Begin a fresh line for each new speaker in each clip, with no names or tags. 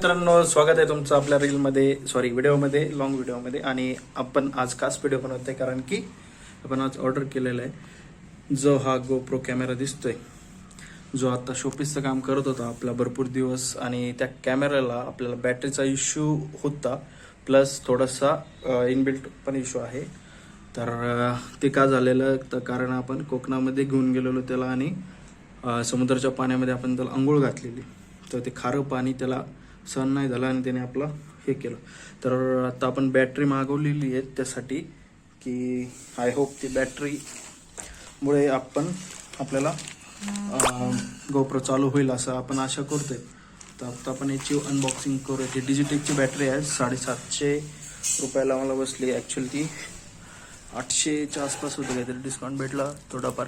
मित्रांनो, स्वागत आहे तुमचं आपल्या व्हिडिओमध्ये, लॉंग व्हिडिओमध्ये. आणि आपण आज खास व्हिडिओ बनवत आहे कारण की आपण आज ऑर्डर केलेला आहे जो हा GoPro कॅमेरा दिसतोय, जो आता शोपीसचं काम करत होता आपला भरपूर दिवस. आणि त्या कॅमेऱ्याला आपल्याला बॅटरीचा इश्यू होता, प्लस थोडासा इनबिल्ट पण इश्यू आहे. तर ते का झालेलं तर कारण आपण कोकणामध्ये घेऊन गेलेलो त्याला आणि समुद्राच्या पाण्यामध्ये आपण त्याला आंघोळ घातलेली, तर ते खारं पाणी त्याला सहन नाही झालं आणि त्याने आपला हे केलं. तर आता आपण बॅटरी मागवलेली आहे त्यासाठी की आय होप ती बॅटरीमुळे आपल्याला GoPro चालू होईल असं आपण आशा करतोय. तर आता आपण याची अनबॉक्सिंग करूया. ती डिजिटेकची बॅटरी आहे, 750 रुपयाला मला बसली. ॲक्च्युअली ती 800च्या आसपास होतं, काहीतरी डिस्काउंट भेटला थोडाफार.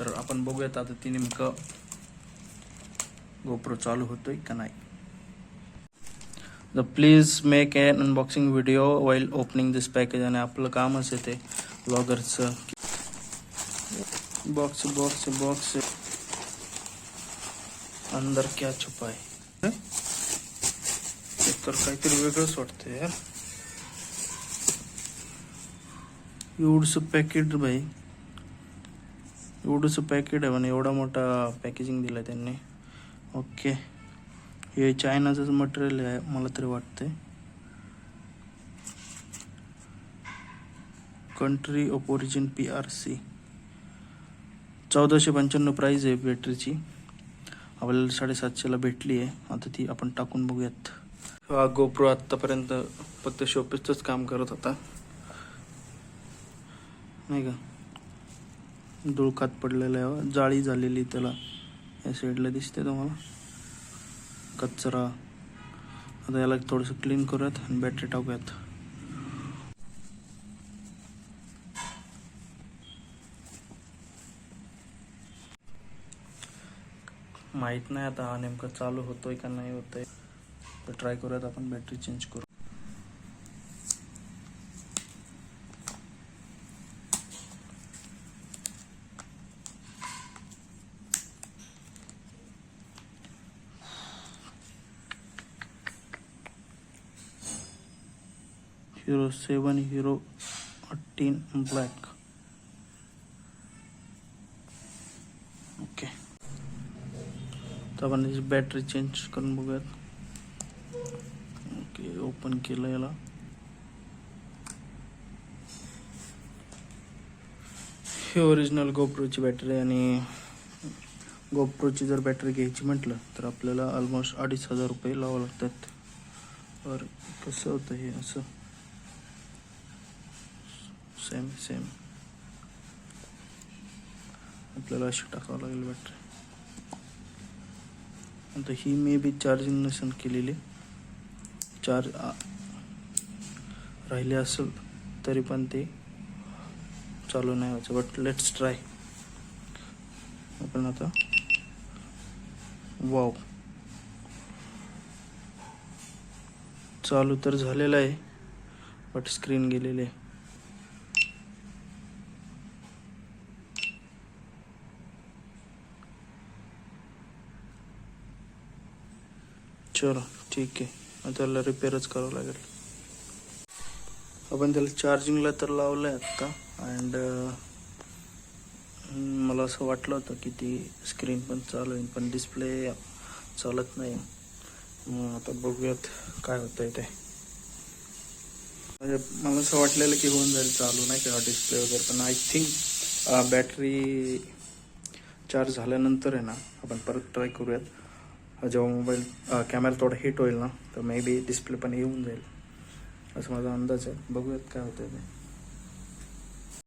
तर आपण बघूयात आता ती नेमकं GoPro चालू होतोय का नाही. Please make an unboxing video while opening this package. आणि आपलं कामच आहे ते ब्लॉगरचं. बॉक्स अंदर क्या छुपा है, तर काहीतरी वेगळंच वाटतं यार. एवढंसं पॅकेट भाई, एवढंसं पॅकेट आहे म्हणे, एवढा मोठा पॅकेजिंग दिलं त्यांनी. ओके, हे चायनाचंच मटेरियल आहे मला तरी वाटतंय. Country of origin PRC. 1495 price आहे बॅटरीची. आपल्याला 750ला भेटली आहे. आता ती आपण टाकून बघूयात. हा GoPro आत्तापर्यंत फक्त शोपीसचंच काम करत होता नाही का. धुळकात पडलेला आहे, जाळी झालेली त्याला या साईडला दिसते तुम्हाला, कचरा. आता याला थोडंसं क्लीन करूयात आणि बॅटरी टाकूयात. माहित नाही आता हा नेमकं चालू होतोय का नाही होतोय, तर ट्राय करूयात आपण बॅटरी चेंज करू. Hero 7 Hero 18 black. ओके, तर आपण याची बॅटरी चेंज करून बघूयात. ओके, ओपन केलं याला. ही ओरिजिनल GoProची बॅटरी आहे. आणि GoProची जर बॅटरी घ्यायची म्हटलं तर आपल्याला ऑलमोस्ट 2500 रुपये लावावं लागतात. तर कसं होतं हे असं सेम आपल्याला अशी टाकावं लागेल बॅटरी. आता ही मे बी चार्जिंग नसेल केलेली, चार्ज राहिले असेल तरी पण ते चालू नाही व्हायचं. But let's try. आपण आता वाव, चालू तर झालेलं आहे बट स्क्रीन गेलेली आहे. चलो ठीक आहे, आता त्याला रिपेअरच करावं लागेल. आपण त्याला चार्जिंगला तर लावलं आहे आत्ता. अँड मला असं वाटलं होतं की ती स्क्रीन पण चालू आहे, पण डिस्प्ले चालत नाही. आता बघूयात काय होतं आहे ते. म्हणजे मला असं वाटलेलं की होऊन जाईल चालू, नाही का डिस्प्ले वगैरे. पण आय थिंक बॅटरी चार्ज झाल्यानंतर आहे ना आपण परत ट्राय करूयात. जेव्हा मोबाईल कॅमेरा थोडा हिट होईल ना, तर मे बी डिस्प्ले पण येऊन जाईल असं माझा अंदाज आहे. बघूयात काय होतं ते.